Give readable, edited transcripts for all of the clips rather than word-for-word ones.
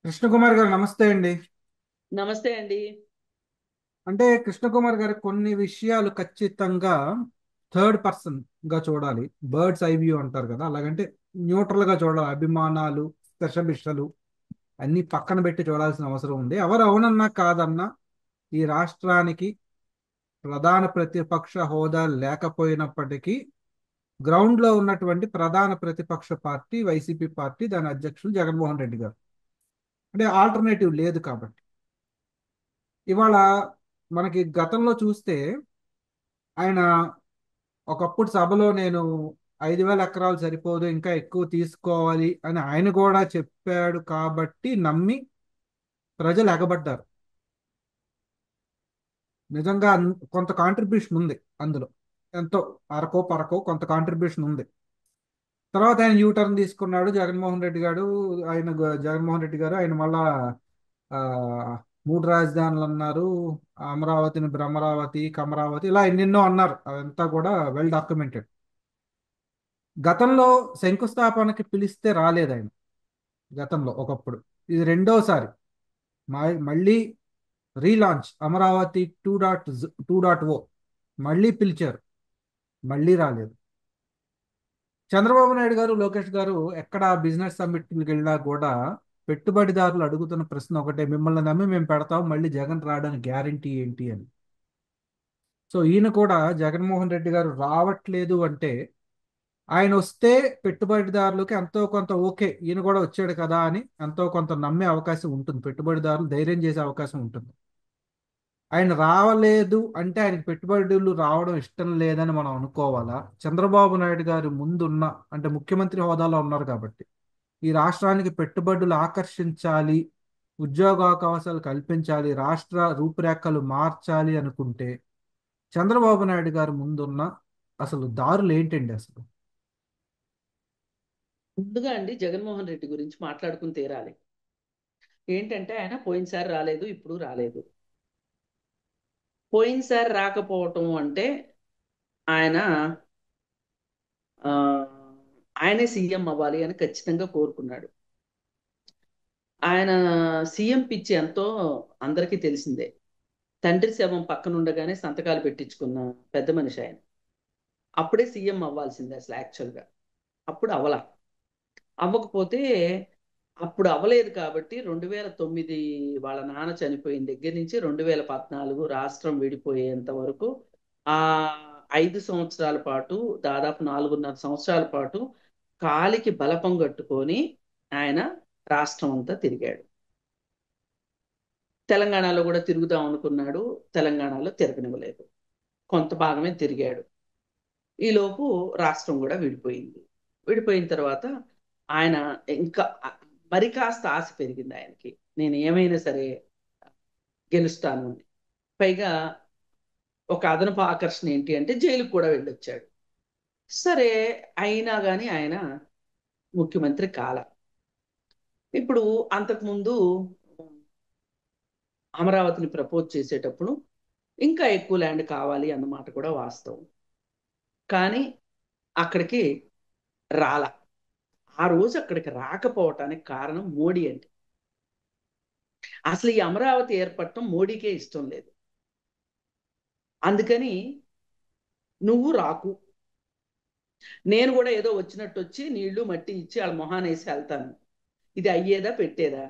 కృష్ణకుమార్ గారు నమస్తే అండి. నమస్తే అండి. అంటే కృష్ణకుమార్ గారు కొన్ని విషయాలు ఖచ్చితంగా థర్డ్ పర్సన్ గా చూడాలి. బర్డ్స్ ఐ వ్యూ అంటారు కదా, అలాగంటే న్యూట్రల్ గా చూడాలి. అభిమానాలు, స్పెషలిస్టులు అన్ని పక్కన పెట్టి చూడాల్సిన అవసరం ఉంది. ఎవరు అవునన్నా కాదన్నా ఈ రాష్ట్రానికి ప్రధాన ప్రతిపక్ష హోదా లేకపోయినప్పటికీ గ్రౌండ్ లో ఉన్నటువంటి ప్రధాన ప్రతిపక్ష పార్టీ వైసీపీ పార్టీ, దాని అధ్యక్షులు జగన్మోహన్ రెడ్డి గారు. అంటే ఆల్టర్నేటివ్ లేదు కాబట్టి ఇవాళ మనకి గతంలో చూస్తే ఆయన ఒకప్పుడు సభలో నేను 5,000 ఎకరాలు సరిపోదు, ఇంకా ఎక్కువ తీసుకోవాలి అని ఆయన కూడా చెప్పాడు కాబట్టి నమ్మి ప్రజలు ఎగబడ్డారు. నిజంగా కొంత కాంట్రిబ్యూషన్ ఉంది అందులో. ఎంతో అరకో పరకో కొంత కాంట్రిబ్యూషన్ ఉంది. తర్వాత ఆయన యూటర్న్ తీసుకున్నాడు జగన్మోహన్ రెడ్డి గారు. జగన్మోహన్ రెడ్డి గారు ఆయన మళ్ళా ఆ, మూడు రాజధానులు అన్నారు. అమరావతిని భ్రమరావతి, కమరావతి ఇలా ఎన్నెన్నో అన్నారు. అదంతా కూడా వెల్ డాక్యుమెంటెడ్. గతంలో శంకుస్థాపనకి పిలిస్తే రాలేదు ఆయన. గతంలో ఒకప్పుడు. ఇది రెండోసారి మళ్ళీ రీలాంచ్ అమరావతి 2.0 మళ్ళీ పిలిచారు, మళ్ళీ రాలేదు. చంద్రబాబు నాయుడు గారు, లోకేష్ గారు ఎక్కడ బిజినెస్ సమ్మిట్కి వెళ్ళినా కూడా పెట్టుబడిదారులు అడుగుతున్న ప్రశ్న ఒకటే: మిమ్మల్ని నమ్మి మేము పెడతాం, మళ్ళీ జగన్ రావడానికి గ్యారంటీ ఏంటి అని. సో ఈయన కూడా జగన్మోహన్ రెడ్డి గారు రావట్లేదు అంటే, ఆయన వస్తే పెట్టుబడిదారులకి ఎంతో కొంత ఓకే, ఈయన కూడా వచ్చాడు కదా అని ఎంతో కొంత నమ్మే అవకాశం ఉంటుంది. పెట్టుబడిదారులు ధైర్యం చేసే అవకాశం ఉంటుంది. ఆయన రావలేదు అంటే ఆయనకి పెట్టుబడులు రావడం ఇష్టం లేదని మనం అనుకోవాలా? చంద్రబాబు నాయుడు గారు ముందున్న, అంటే ముఖ్యమంత్రి హోదాలో ఉన్నారు కాబట్టి ఈ రాష్ట్రానికి పెట్టుబడులు ఆకర్షించాలి, ఉద్యోగావకాశాలు కల్పించాలి, రాష్ట్ర రూపురేఖలు మార్చాలి అనుకుంటే చంద్రబాబు నాయుడు గారు ముందున్న అసలు దారులు ఏంటండి అసలు? ముందుగా అండి జగన్మోహన్ రెడ్డి గురించి మాట్లాడుకుని తీరాలి. ఏంటంటే ఆయన పోయినసారి రాలేదు, ఇప్పుడు రాలేదు. పోయినసారి రాకపోవటం అంటే ఆయన ఆ, ఆయనే సీఎం అవ్వాలి అని ఖచ్చితంగా కోరుకున్నాడు. ఆయన సీఎం పిచ్చి ఎంతో అందరికీ తెలిసిందే. తండ్రి శవం పక్కన ఉండగానే సంతకాలు పెట్టించుకున్న పెద్ద మనిషి ఆయన. అప్పుడే సీఎం అవ్వాల్సిందే అసలు యాక్చువల్గా. అప్పుడు అవలా. అవ్వకపోతే అప్పుడు అవ్వలేదు కాబట్టి 2009 వాళ్ళ నాన్న చనిపోయిన దగ్గర నుంచి 2014 రాష్ట్రం విడిపోయేంత వరకు ఆ 5 సంవత్సరాల పాటు, దాదాపు 4.5 సంవత్సరాల పాటు కాలికి బలపం కట్టుకొని ఆయన రాష్ట్రం అంతా తిరిగాడు. తెలంగాణలో కూడా తిరుగుదాం అనుకున్నాడు. తెలంగాణలో తిరగనివ్వలేదు. కొంత భాగమే తిరిగాడు. ఈలోపు రాష్ట్రం కూడా విడిపోయింది. విడిపోయిన తర్వాత ఆయన ఇంకా మరి కాస్త ఆశ పెరిగింది ఆయనకి. నేను ఏమైనా సరే గెలుస్తాను అని. పైగా ఒక అదనపు ఆకర్షణ ఏంటి అంటే జైలుకు కూడా వెళ్ళొచ్చాడు. సరే, అయినా కానీ ఆయన ముఖ్యమంత్రి కాల. ఇప్పుడు అంతకుముందు అమరావతిని ప్రపోజ్ చేసేటప్పుడు ఇంకా ఎక్కువ ల్యాండ్ కావాలి అన్నమాట కూడా వాస్తవం. కానీ అక్కడికి రాల. ఆ రోజు అక్కడికి రాకపోవటానికి కారణం మోడీ అండి. అసలు ఈ అమరావతి ఏర్పడటం మోడీకే ఇష్టం లేదు. అందుకని నువ్వు రాకు, నేను కూడా ఏదో వచ్చినట్టు వచ్చి నీళ్లు మట్టి ఇచ్చి వాళ్ళ మొహాన వేసి వెళ్తాను, ఇది అయ్యేదా పెట్టేదా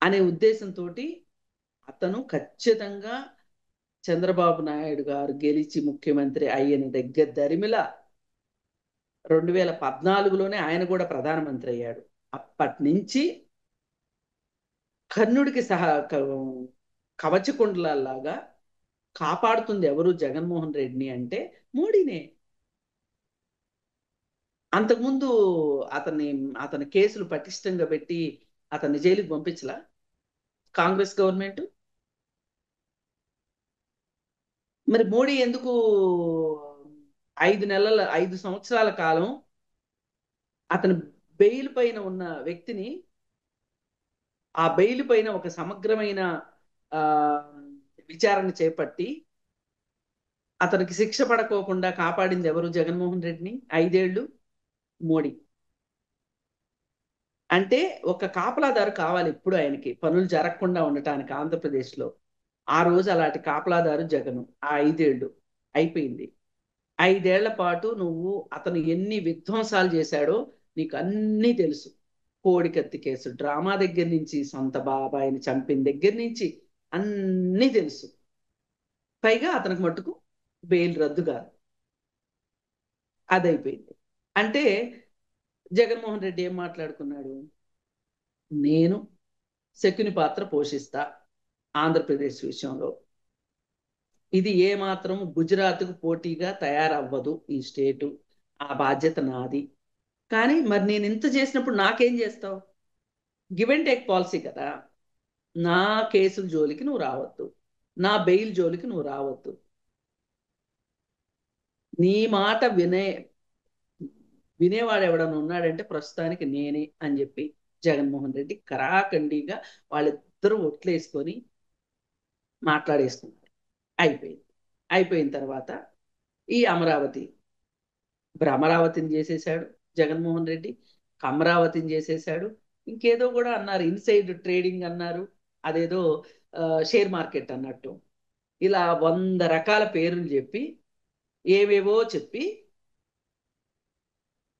అనే ఉద్దేశంతో అతను ఖచ్చితంగా చంద్రబాబు నాయుడు గారు గెలిచి ముఖ్యమంత్రి అయిన దగ్గర దరిమిల 2014లోనే ఆయన కూడా ప్రధానమంత్రి అయ్యాడు. అప్పటి నుంచి కర్ణుడికి సహా కవచకుండలాగా కాపాడుతుంది ఎవరు జగన్మోహన్ రెడ్డిని అంటే మోడీనే. అంతకుముందు అతన్ని అతని కేసులు పటిష్టంగా పెట్టి అతన్ని జైలుకి పంపించలా కాంగ్రెస్ గవర్నమెంట్. మరి మోడీ ఎందుకు 5 సంవత్సరాల కాలం అతని బెయిల్ పైన ఉన్న వ్యక్తిని, ఆ బెయిల్ పైన ఒక సమగ్రమైన ఆ విచారణ చేపట్టి అతనికి శిక్ష పడకోకుండా కాపాడింది ఎవరు జగన్మోహన్ రెడ్డిని 5 ఏళ్ళు? మోడీ. అంటే ఒక కాపలాదారు కావాలి ఎప్పుడు ఆయనకి పనులు జరగకుండా ఉండటానికి ఆంధ్రప్రదేశ్లో. ఆ రోజు అలాంటి కాపలాదారు జగను. ఆ 5 ఏళ్ళు అయిపోయింది. 5 ఏళ్ల పాటు నువ్వు అతను ఎన్ని విధ్వంసాలు చేశాడో నీకు అన్నీ తెలుసు. కోడికత్తి కేసు డ్రామా దగ్గర నుంచి, సొంత బాబాయిని చంపిన దగ్గర నుంచి అన్నీ తెలుసు. పైగా అతనికి మట్టుకు బెయిల్ రద్దు కాదు. అదైపోయింది. అంటే జగన్మోహన్ రెడ్డి ఏం మాట్లాడుకున్నాడు? నేను శకుని పాత్ర పోషిస్తా ఆంధ్రప్రదేశ్ విషయంలో. ఇది ఏమాత్రం గుజరాత్కు పోటీగా తయారవ్వదు ఈ స్టేటు. ఆ బాధ్యత నాది. కానీ మరి నేను ఇంత చేసినప్పుడు నాకేం చేస్తావు? గివ్ అండ్ టేక్ పాలసీ కదా. నా కేసుల జోలికి నువ్వు రావద్దు, నా బెయిల్ జోలికి నువ్వు రావద్దు. నీ మాట వినేవాడు ఎవడన్నా ఉన్నాడంటే ప్రస్తుతానికి నేనే అని చెప్పి జగన్మోహన్ రెడ్డి కరాఖండిగా వాళ్ళిద్దరూ ఒట్లేసుకొని మాట్లాడేసుకున్నారు. అయిపోయింది. అయిపోయిన తర్వాత ఈ అమరావతి, భ్రమరావతిని చేసేశాడు జగన్మోహన్ రెడ్డి, అమరావతిని చేసేశాడు. ఇంకేదో కూడా అన్నారు, ఇన్సైడ్ ట్రేడింగ్ అన్నారు, అదేదో షేర్ మార్కెట్ అన్నట్టు. ఇలా 100 రకాల పేర్లు చెప్పి ఏవేవో చెప్పి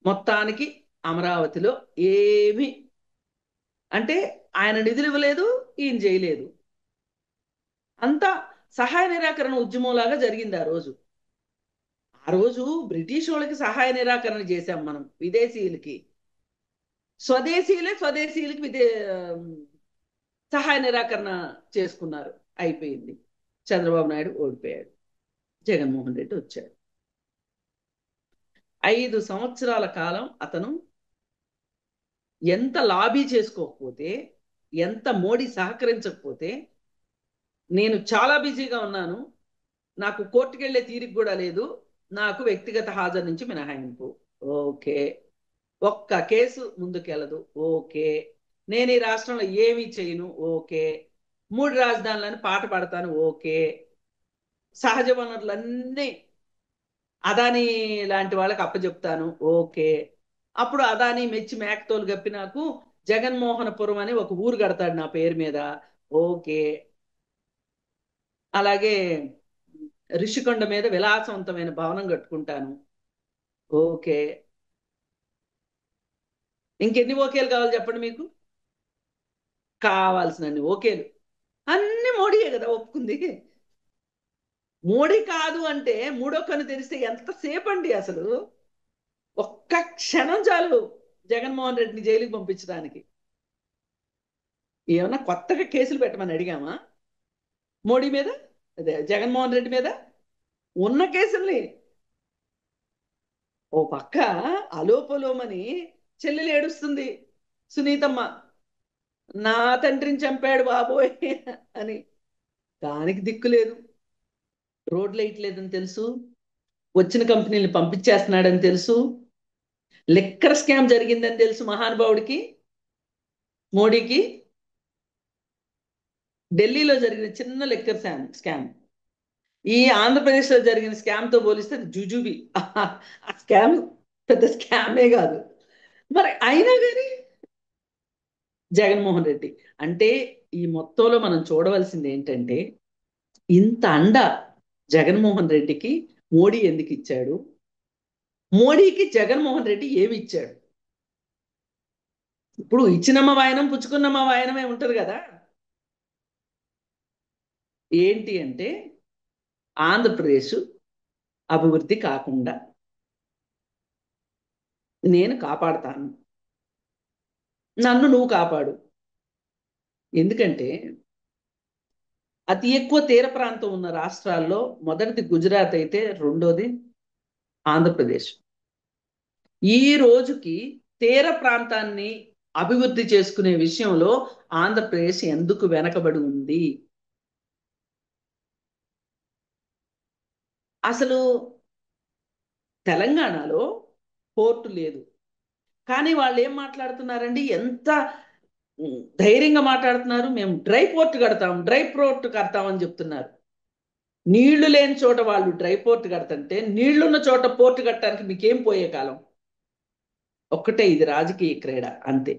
మొత్తానికి అమరావతిలో ఏమి అంటే ఆయన నిధులు ఇవ్వలేదు, ఈయన చేయలేదు. అంతా సహాయ నిరాకరణ ఉద్యమంలాగా జరిగింది ఆ రోజు. ఆ రోజు బ్రిటిష్ వాళ్ళకి సహాయ నిరాకరణ చేశాం మనం, విదేశీయులకి. స్వదేశీయులకి సహాయ నిరాకరణ చేసుకున్నారు. అయిపోయింది. చంద్రబాబు నాయుడు ఓడిపోయాడు, జగన్మోహన్ రెడ్డి వచ్చాడు. 5 సంవత్సరాల కాలం అతను ఎంత లాబీ చేసుకోకపోతే, ఎంత మోడీ సహకరించకపోతే, నేను చాలా బిజీగా ఉన్నాను, నాకు కోర్టుకెళ్లే తీరిక కూడా లేదు, నాకు వ్యక్తిగత హాజరు నుంచి మినహాయింపు, ఓకే. ఒక్క కేసు ముందుకెళ్ళదు, ఓకే. నేను ఈ రాష్ట్రంలో ఏమీ చేయను, ఓకే. 3 రాజధానులని పాట పాడతాను, ఓకే. సహజ వనరులన్నీ అదానీ లాంటి వాళ్ళకి అప్పచెప్తాను, ఓకే. అప్పుడు అదానీ మెచ్చి మేకతోలు గప్పి నాకు జగన్మోహనపురం అని ఒక ఊరు కడతాడు నా పేరు మీద, ఓకే. అలాగే రిషికొండ మీద విలాసవంతమైన భవనం కట్టుకుంటాను, ఓకే. ఇంకెన్ని ఓకేలు కావాలి చెప్పండి మీకు? కావాల్సినన్ని ఓకేలు అన్ని మోడీయే కదా ఒప్పుకుంది. మోడీ కాదు అంటే మూడో కన్ను తెరిస్తే ఎంతసేపు అండి అసలు? ఒక్క క్షణం చాలు జగన్మోహన్ రెడ్డిని జైలుకి పంపించడానికి. ఏమన్నా కొత్తగా కేసులు పెట్టమని అడిగామా మోడీ మీద, అదే జగన్మోహన్ రెడ్డి మీద? ఉన్న కేసుల్ని ఓ పక్క అలోపలోమని చెల్లెలు ఏడుస్తుంది సునీతమ్మ, నా తండ్రిని చంపాడు బాబోయ్ అని. దానికి దిక్కు లేదు. రోడ్లు వేయట్లేదని తెలుసు, వచ్చిన కంపెనీలు పంపించేస్తున్నాడని తెలుసు, లిక్కర్ స్కామ్ జరిగిందని తెలుసు మహానుభావుడికి, మోడీకి. ఢిల్లీలో జరిగిన చిన్న లిక్కర్ స్కామ్ ఈ ఆంధ్రప్రదేశ్లో జరిగిన స్కామ్ తో పోలిస్తే అది జుజుబి. ఆ స్కామ్ పెద్ద స్కామే కాదు. మరి అయినా కానీ జగన్మోహన్ రెడ్డి అంటే, ఈ మొత్తంలో మనం చూడవలసింది ఏంటంటే, ఇంత అండ జగన్మోహన్ రెడ్డికి మోడీ ఎందుకు ఇచ్చాడు, మోడీకి జగన్మోహన్ రెడ్డి ఏమి ఇచ్చాడు? ఇప్పుడు ఇచ్చినమ్మ వాయనం పుచ్చుకున్నమ్మ వాయనమే ఉంటది కదా. ఏంటి అంటే, ఆంధ్రప్రదేశ్ అభివృద్ధి కాకుండా నేను కాపాడుతాను, నన్ను నువ్వు కాపాడు. ఎందుకంటే అతి ఎక్కువ తీర ప్రాంతం ఉన్న రాష్ట్రాల్లో మొదటిది గుజరాత్ అయితే రెండోది ఆంధ్రప్రదేశ్. ఈ రోజుకి తీర ప్రాంతాన్ని అభివృద్ధి చేసుకునే విషయంలో ఆంధ్రప్రదేశ్ ఎందుకు వెనకబడి ఉంది? అసలు తెలంగాణలో పోర్టు లేదు, కానీ వాళ్ళు ఏం మాట్లాడుతున్నారండి, ఎంత ధైర్యంగా మాట్లాడుతున్నారు, మేము డ్రై పోర్ట్ కడతామని చెప్తున్నారు. నీళ్లు లేని చోట వాళ్ళు డ్రై పోర్ట్ కడతంటే, నీళ్లున్న చోట పోర్టు కట్టడానికి మీకేం పోయే కాలం? ఒక్కటే, ఇది రాజకీయ క్రీడ అంతే.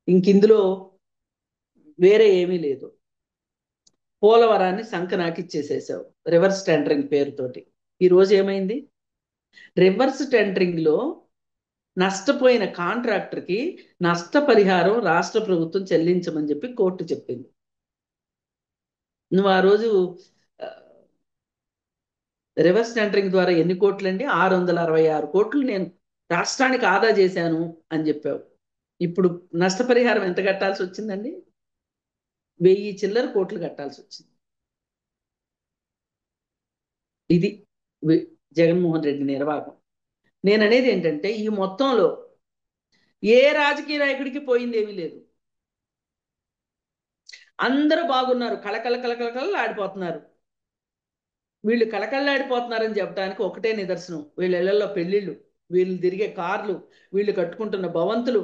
ఇందులో వేరే ఏమీ లేదు. పోలవరాన్ని సంకనాకిచ్చేసేసావు రివర్స్ టెండరింగ్ పేరుతోటి. ఈ రోజు ఏమైంది? రివర్స్ టెండరింగ్ లో నష్టపోయిన కాంట్రాక్టర్కి నష్టపరిహారం రాష్ట్ర ప్రభుత్వం చెల్లించమని చెప్పి కోర్టు చెప్పింది. నువ్వు ఆ రోజు రివర్స్ టెండరింగ్ ద్వారా ఎన్ని కోట్లండి? 666 కోట్లు నేను రాష్ట్రానికి ఆదా చేశాను అని చెప్పావు. ఇప్పుడు నష్టపరిహారం ఎంత కట్టాల్సి వచ్చిందండి? 1000 చిల్లర కోట్లు కట్టాల్సి వచ్చింది. ఇది జగన్మోహన్ రెడ్డి నిర్వాహకం. నేను అనేది ఏంటంటే ఈ మొత్తంలో ఏ రాజకీయ నాయకుడికి పోయింది ఏమీ లేదు. అందరూ బాగున్నారు, కళకళ కళకళ ఆడిపోతున్నారు. వీళ్ళు కళకళలాడిపోతున్నారని చెప్పడానికి ఒకటే నిదర్శనం, వీళ్ళ ఇళ్లలో పెళ్లిళ్ళు, వీళ్ళు తిరిగే కార్లు, వీళ్ళు కట్టుకుంటున్న భవంతులు,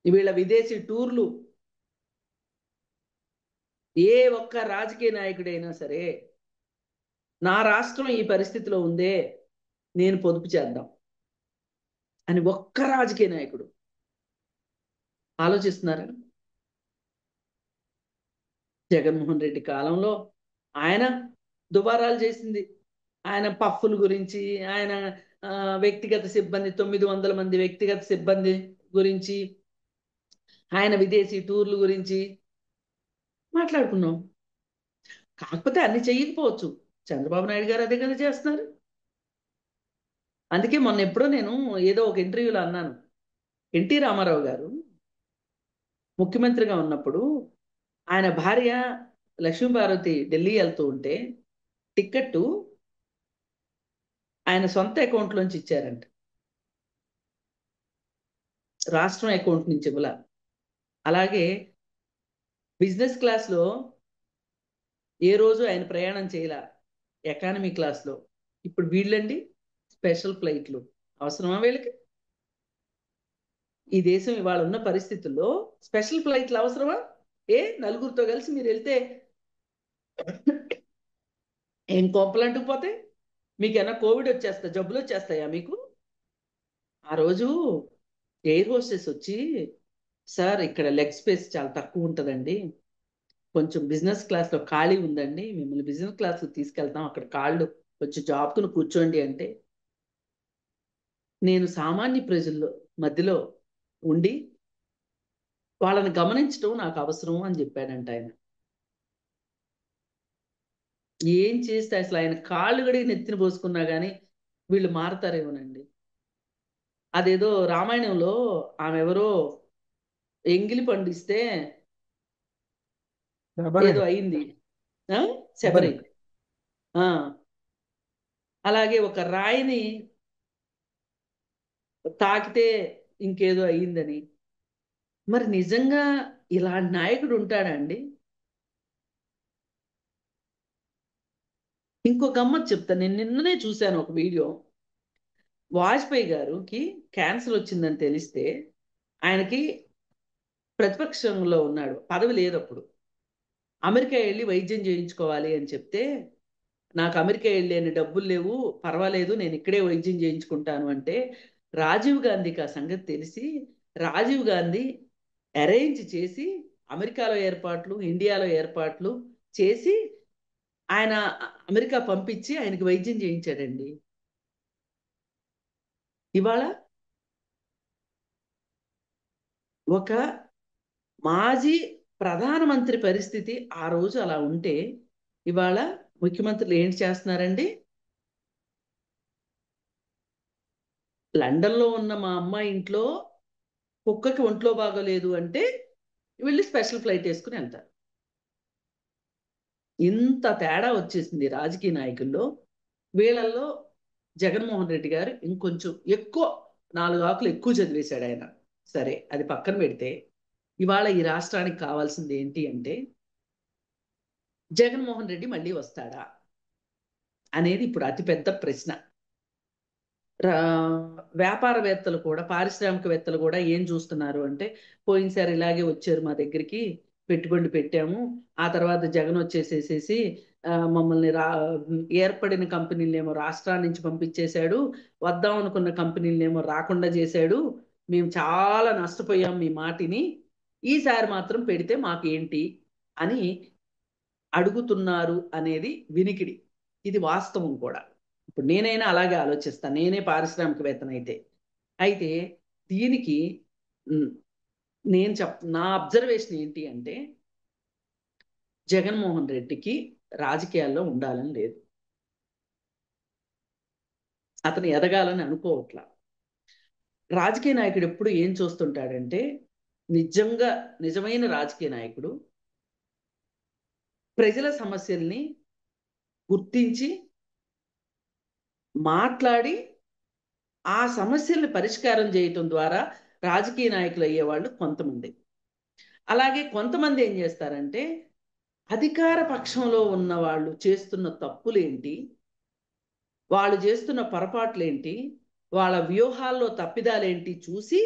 వీళ్ళ విదేశీ టూర్లు. ఏ ఒక్క రాజకీయ నాయకుడైనా సరే నా రాష్ట్రం ఈ పరిస్థితిలో ఉందే, నేను పొదుపు చేద్దాం అని ఒక్క రాజకీయ నాయకుడు ఆలోచిస్తున్నారా? జగన్మోహన్ రెడ్డి కాలంలో ఆయన దుబారాలు చేసింది, ఆయన పఫ్ఫుల గురించి, ఆయన వ్యక్తిగత సిబ్బంది 900 మంది వ్యక్తిగత సిబ్బంది గురించి, ఆయన విదేశీ టూర్ల గురించి మాట్లాడుకున్నాం. కాకపోతే అన్ని చెయ్యకపోవచ్చు, చంద్రబాబు నాయుడు గారు అదే కదా చేస్తున్నారు. అందుకే మొన్న ఎప్పుడో నేను ఏదో ఒక ఇంటర్వ్యూలో అన్నాను, ఎన్టీ రామారావు గారు ముఖ్యమంత్రిగా ఉన్నప్పుడు ఆయన భార్య లక్ష్మీపార్వతి ఢిల్లీ వెళ్తూ ఉంటే టిక్కెట్టు ఆయన సొంత అకౌంట్లోంచి ఇచ్చారంట, రాష్ట్రం అకౌంట్ నుంచి ఇవ్వాల. అలాగే బిజినెస్ క్లాస్లో ఏ రోజు ఆయన ప్రయాణం చేయాల, ఎకానమీ క్లాస్లో. ఇప్పుడు వీళ్ళండి స్పెషల్ ఫ్లైట్లు. అవసరమా వీళ్ళకి? ఈ దేశం ఇవాళ ఉన్న పరిస్థితుల్లో స్పెషల్ ఫ్లైట్లు అవసరమా? నలుగురితో కలిసి మీరు వెళ్తే ఏం కోపలు అంటుకుపోతాయి? మీకేమైనా కోవిడ్ వచ్చేస్తా, జబ్బులు వచ్చేస్తాయా మీకు? ఆ రోజు ఎయిర్ హోస్టెస్ వచ్చి, సార్ ఇక్కడ లెగ్ స్పేస్ చాలా తక్కువ ఉంటుందండి, కొంచెం బిజినెస్ క్లాస్లో ఖాళీ ఉందండి, మిమ్మల్ని బిజినెస్ క్లాస్కి తీసుకెళ్తాం, అక్కడ కాళ్ళు కొంచెం జాబ్కుని కూర్చోండి అంటే, నేను సామాన్య ప్రజల్లో మధ్యలో ఉండి వాళ్ళని గమనించడం నాకు అవసరం అని చెప్పాడంట ఆయన. ఏం చేస్తే అసలు ఆయన కాళ్ళు గడిగి నెత్తిన పోసుకున్నా కానీ వీళ్ళు మారతారేమోనండి. అదేదో రామాయణంలో ఆమె ఎవరో ఎంగిలి పండిస్తే శబరి. ఏదో అయింది, శబరి. శబరి. ఆ అలాగే ఒక రాయిని తాకితే ఇంకేదో అయ్యిందని. మరి నిజంగా ఇలాంటి నాయకుడు ఉంటాడా అండి? ఇంకో గమ్మత్ చెప్తాను, నేను నిన్ననే చూశాను ఒక వీడియో. వాజ్పేయి గారికి క్యాన్సర్ వచ్చిందని తెలిస్తే ఆయనకి ప్రతిపక్షంలో ఉన్నాడు, పదవి లేదు అప్పుడు, అమెరికా వెళ్ళి వైద్యం చేయించుకోవాలి అని చెప్తే, నాకు అమెరికా వెళ్ళేని డబ్బులు లేవు, పర్వాలేదు నేను ఇక్కడే వైద్యం చేయించుకుంటాను అంటే, రాజీవ్ గాంధీకి ఆ సంగతి తెలిసి రాజీవ్ గాంధీ అరేంజ్ చేసి అమెరికాలో ఏర్పాట్లు, ఇండియాలో ఏర్పాట్లు చేసి ఆయన అమెరికా పంపించి ఆయనకి వైద్యం చేయించాడండి. ఇవాళ ఒక మాజీ ప్రధానమంత్రి పరిస్థితి ఆ రోజు అలా ఉంటే, ఇవాళ ముఖ్యమంత్రులు ఏంటి చేస్తున్నారండి? లండన్లో ఉన్న మా అమ్మాయి ఇంట్లో కుక్కకి ఒంట్లో బాగోలేదు అంటే వీళ్ళు స్పెషల్ ఫ్లైట్ వేసుకుని వెళ్తారు. ఇంత తేడా వచ్చేసింది రాజకీయ నాయకుల్లో. వీళ్ళల్లో జగన్మోహన్ రెడ్డి గారు ఇంకొంచెం ఎక్కువ, 4 ఆకులు ఎక్కువ చదివేశాడు ఆయన. సరే, అది పక్కన పెడితే ఇవాళ ఈ రాష్ట్రానికి కావాల్సింది ఏంటి అంటే, జగన్మోహన్ రెడ్డి మళ్ళీ వస్తాడా అనేది ఇప్పుడు అతిపెద్ద ప్రశ్న. వ్యాపారవేత్తలు కూడా, పారిశ్రామికవేత్తలు కూడా ఏం చూస్తున్నారు అంటే, పోయినసారి ఇలాగే వచ్చారు మా దగ్గరికి, పెట్టుబడులు పెట్టాము, ఆ తర్వాత జగన్ వచ్చేసేసేసి మమ్మల్ని ఏర్పడిన కంపెనీలనేమో రాష్ట్రాల నుంచి పంపించేశాడు, వద్దాం అనుకున్న కంపెనీలనేమో రాకుండా చేశాడు, మేము చాలా నష్టపోయాం మీ మాటిని, ఈసారి మాత్రం పెడితే మాకేంటి అని అడుగుతున్నారు అనేది వినికిడి. ఇది వాస్తవం కూడా. ఇప్పుడు నేనైనా అలాగే ఆలోచిస్తాను, నేనే పారిశ్రామికవేత్తనైతే. అయితే దీనికి ఉమ్, నా అబ్జర్వేషన్ ఏంటి అంటే, జగన్మోహన్ రెడ్డికి రాజకీయాల్లో ఉండాలని లేదు, అతను ఎదగాలని అనుకోవట్లా. రాజకీయ నాయకుడు ఎప్పుడు ఏం చూస్తుంటాడంటే, నిజంగా నిజమైన రాజకీయ నాయకుడు ప్రజల సమస్యల్ని గుర్తించి మాట్లాడి ఆ సమస్యల్ని పరిష్కారం చేయటం ద్వారా రాజకీయ నాయకులు అయ్యేవాళ్ళు కొంతమంది. అలాగే కొంతమంది ఏం చేస్తారంటే, అధికార పక్షంలో ఉన్న వాళ్ళు చేస్తున్న తప్పులేంటి, వాళ్ళు చేస్తున్న పొరపాట్లేంటి, వాళ్ళ వ్యూహాల్లో తప్పిదాలేంటి చూసి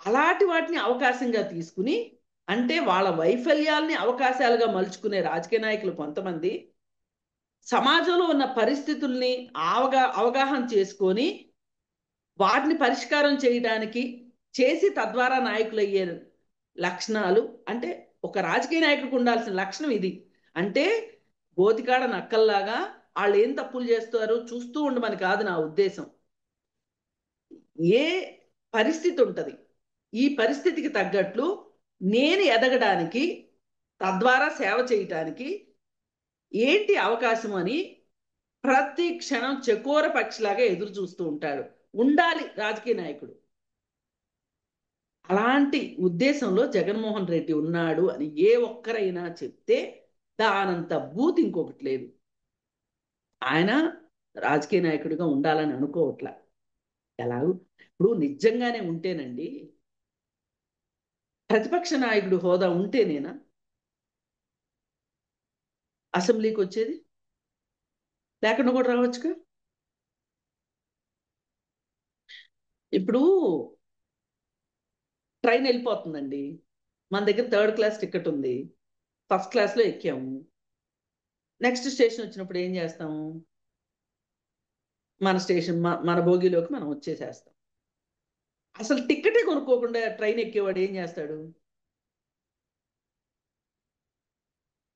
అలాంటి వాటిని అవకాశంగా తీసుకుని, అంటే వాళ్ళ వైఫల్యాల్ని అవకాశాలుగా మలుచుకునే రాజకీయ నాయకులు కొంతమంది, సమాజంలో ఉన్న పరిస్థితుల్ని అవగాహన చేసుకొని వాటిని పరిష్కారం చేయడానికి చేసి తద్వారా నాయకులు అయ్యే లక్షణాలు. అంటే ఒక రాజకీయ నాయకుడికి ఉండాల్సిన లక్షణం ఇది. అంటే గోతికాడ నక్కల్లాగా వాళ్ళు ఏం తప్పులు చేస్తారో చూస్తూ ఉండమని కాదు నా ఉద్దేశం. ఏ పరిస్థితి ఉంటది, ఈ పరిస్థితికి తగ్గట్లు నేను ఎదగడానికి, తద్వారా సేవ చేయటానికి ఏంటి అవకాశం అని ప్రతి క్షణం చకోర పక్షిలాగా ఎదురు చూస్తూ ఉంటాడు, ఉండాలి రాజకీయ నాయకుడు. అలాంటి ఉద్దేశంలో జగన్మోహన్ రెడ్డి ఉన్నాడు అని ఏ ఒక్కరైనా చెప్తే దానంత బూత్ ఇంకొకటి లేదు. ఆయన రాజకీయ నాయకుడిగా ఉండాలని అనుకోవట్లా. ఎలాగూ ఇప్పుడు నిజంగానే ఉంటేనండి, ప్రతిపక్ష నాయకుడు హోదా ఉంటేనేనా అసెంబ్లీకి వచ్చేది? లేకుండా కూడా రావచ్చుగా. ఇప్పుడు ట్రైన్ వెళ్ళిపోతుందండి, మన దగ్గర థర్డ్ క్లాస్ టికెట్ ఉంది, ఫస్ట్ క్లాస్లో ఎక్కాము. నెక్స్ట్ స్టేషన్ వచ్చినప్పుడు ఏం చేస్తాము? మన స్టేషన్ మన బోగిలోకి మనం వచ్చేసేస్తాం. అసలు టికెటే కొనుక్కోకుండా ట్రైన్ ఎక్కేవాడు ఏం చేస్తాడు?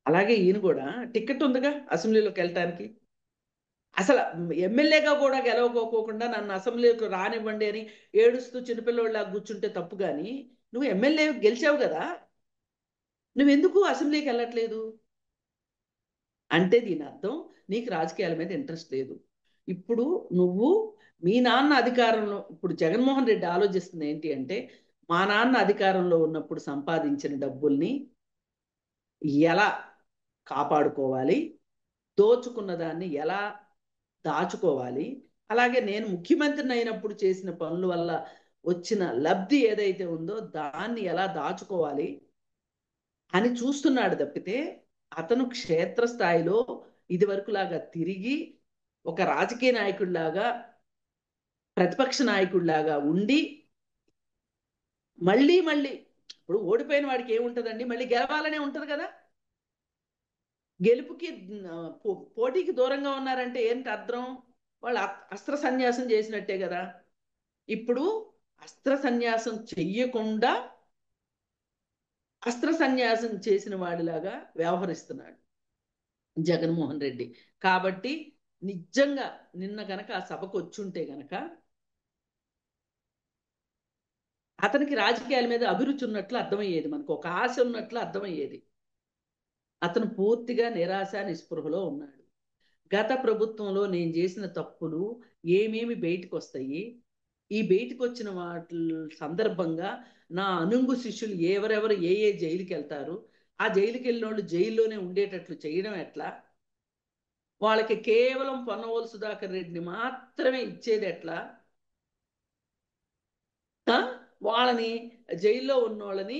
అలాగే ఈయన కూడా టికెట్ ఉందిగా అసెంబ్లీలోకి వెళ్ళటానికి. అసలు ఎమ్మెల్యేగా కూడా గెలవకోకుండా నన్ను అసెంబ్లీకి రానివ్వండి అని ఏడుస్తూ చిన్నపిల్లవాళ్ళ కూర్చుంటే తప్పు, కానీ నువ్వు ఎమ్మెల్యే గెలిచావు కదా, నువ్వెందుకు అసెంబ్లీకి వెళ్ళట్లేదు అంటే దీని అర్థం నీకు రాజకీయాల మీద ఇంట్రెస్ట్ లేదు. ఇప్పుడు నువ్వు మీ నాన్న అధికారంలో, ఇప్పుడు జగన్మోహన్ రెడ్డి ఆలోచిస్తుంది ఏంటి అంటే, మా నాన్న అధికారంలో ఉన్నప్పుడు సంపాదించిన డబ్బుల్ని ఎలా కాపాడుకోవాలి, దోచుకున్న దాన్ని ఎలా దాచుకోవాలి, అలాగే నేను ముఖ్యమంత్రిని అయినప్పుడు చేసిన పనుల వల్ల వచ్చిన లబ్ధి ఏదైతే ఉందో దాన్ని ఎలా దాచుకోవాలి అని చూస్తున్నాడు తప్పితే, అతను క్షేత్రస్థాయిలో ఇదివరకులాగా తిరిగి ఒక రాజకీయ నాయకుడిలాగా, ప్రతిపక్ష నాయకుడిలాగా ఉండి మళ్ళీ మళ్ళీ, ఇప్పుడు ఓడిపోయిన వాడికి ఏముంటదండి, మళ్ళీ గెలవాలనే ఉంటది కదా. గెలుపుకి పోటీకి దూరంగా ఉన్నారంటే ఏంటి అర్థం? వాళ్ళు అస్త్ర సన్యాసం చేసినట్టే కదా. ఇప్పుడు అస్త్ర సన్యాసం చెయ్యకుండా అస్త్ర సన్యాసం చేసిన వాడిలాగా వ్యవహరిస్తున్నాడు జగన్మోహన్ రెడ్డి. కాబట్టి నిజంగా నిన్న గనక ఆ సభకు వచ్చుంటే గనక అతనికి రాజకీయాల మీద అభిరుచి ఉన్నట్లు అర్థమయ్యేది, మనకు ఒక ఆశ ఉన్నట్లు అర్థమయ్యేది. అతను పూర్తిగా నిరాశ నిస్పృహలో ఉన్నాడు. గత ప్రభుత్వంలో నేను చేసిన తప్పులు ఏమేమి బయటకు వస్తాయి, ఈ బయటకు వచ్చిన వాటి సందర్భంగా నా అనుంగు శిష్యులు ఎవరెవరు ఏ ఏ జైలుకి వెళ్తారు, ఆ జైలుకి వెళ్ళిన వాళ్ళు జైల్లోనే ఉండేటట్లు చేయడం ఎట్లా, వాళ్ళకి కేవలం పొన్నవోలు సుధాకర్ రెడ్డిని మాత్రమే ఇచ్చేది ఎట్లా, వాళ్ళని జైల్లో ఉన్న వాళ్ళని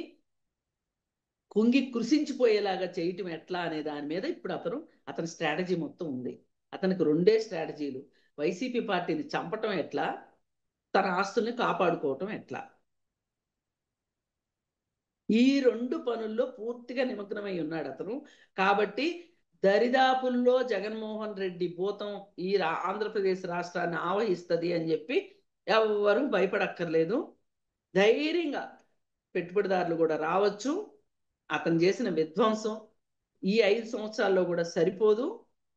కుంగి కృషించిపోయేలాగా చేయటం ఎట్లా అనే దాని మీద ఇప్పుడు అతని స్ట్రాటజీ మొత్తం ఉంది. అతనికి రెండే స్ట్రాటజీలు: వైసీపీ పార్టీని చంపటం ఎట్లా, తన ఆస్తుల్ని కాపాడుకోవటం ఎట్లా. ఈ రెండు పనుల్లో పూర్తిగా నిమగ్నమై ఉన్నాడు అతను. కాబట్టి దరిదాపుల్లో జగన్మోహన్ రెడ్డి భూతం ఈ ఆంధ్రప్రదేశ్ రాష్ట్రాన్ని ఆవహిస్తుంది అని చెప్పి ఎవ్వరూ భయపడక్కర్లేదు. ధైర్యంగా పెట్టుబడిదారులు కూడా రావచ్చు. అతను చేసిన విధ్వంసం ఈ 5 సంవత్సరాల్లో కూడా సరిపోదు.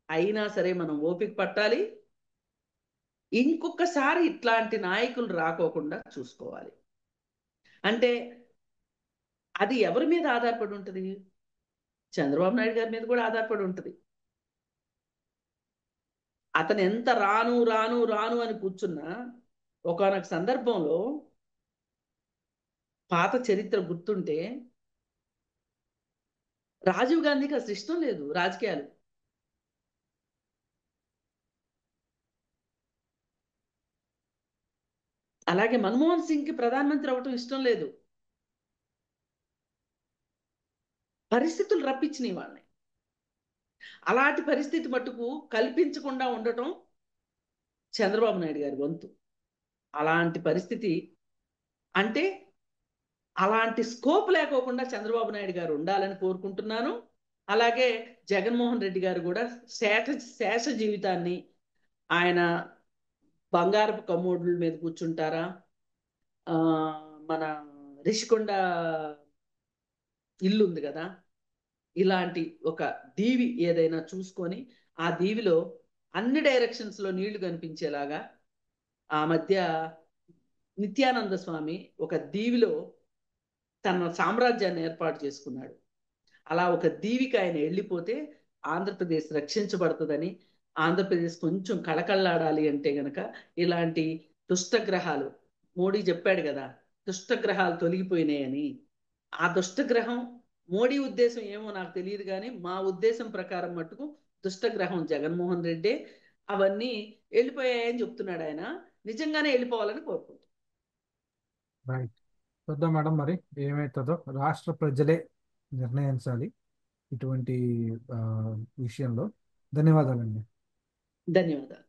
అయినా సరే మనం ఓపిక పట్టాలి. ఇంకొకసారి ఇట్లాంటి నాయకులు రాకోకుండా చూసుకోవాలి. అంటే అది ఎవరి మీద ఆధారపడి ఉంటుంది? చంద్రబాబు నాయుడు గారి మీద కూడా ఆధారపడి ఉంటుంది. అతను ఎంత రాను రాను రాను అని కూర్చున్నా ఒకానొక సందర్భంలో పాత చరిత్ర గుర్తుంటే రాజీవ్ గాంధీకి అసలు ఇష్టం లేదు రాజకీయాలు. అలాగే మన్మోహన్ సింగ్కి ప్రధానమంత్రి అవ్వటం ఇష్టం లేదు. పరిస్థితులు రప్పించినాయి వాళ్ళని. అలాంటి పరిస్థితి మట్టుకు కల్పించకుండా ఉండటం చంద్రబాబు నాయుడు గారి వంతు. అలాంటి పరిస్థితి అంటే అలాంటి స్కోప్ లేకోకుండా చంద్రబాబు నాయుడు గారు ఉండాలని కోరుకుంటున్నాను. అలాగే జగన్మోహన్ రెడ్డి గారు కూడా శేష జీవితాన్ని ఆయన బంగారపు కమోడుల మీద కూర్చుంటారా, ఆ, మన రిషికొండ ఇల్లు ఉంది కదా, ఇలాంటి ఒక దీవి ఏదైనా చూసుకొని ఆ దీవిలో అన్ని డైరెక్షన్స్ లో నీళ్లు కనిపించేలాగా ఆ మధ్య నిత్యానంద స్వామి ఒక దీవిలో తన సామ్రాజ్యాన్ని ఏర్పాటు చేసుకున్నాడు. అలా ఒక దీవికి ఆయన వెళ్ళిపోతే ఆంధ్రప్రదేశ్ రక్షించబడుతుందని, ఆంధ్రప్రదేశ్ కొంచెం కళకళలాడాలి అంటే గనక ఇలాంటి దుష్టగ్రహాలు, మోడీ చెప్పాడు కదా దుష్టగ్రహాలు తొలగిపోయినాయని. ఆ దుష్టగ్రహం మోడీ ఉద్దేశం ఏమో నాకు తెలియదు కానీ మా ఉద్దేశం ప్రకారం మట్టుకు దుష్టగ్రహం జగన్మోహన్ రెడ్డే. అవన్నీ వెళ్ళిపోయాయని చెప్తున్నాడు ఆయన. నిజంగానే వెళ్ళిపోవాలని కోరుకుంటున్నాను. రైట్. చూద్దాం మేడం, మరి ఏమవుతుందో రాష్ట్ర ప్రజలే నిర్ణయించాలి ఇటువంటి ఆ, విషయంలో. ధన్యవాదాలండి. ధన్యవాదాలు.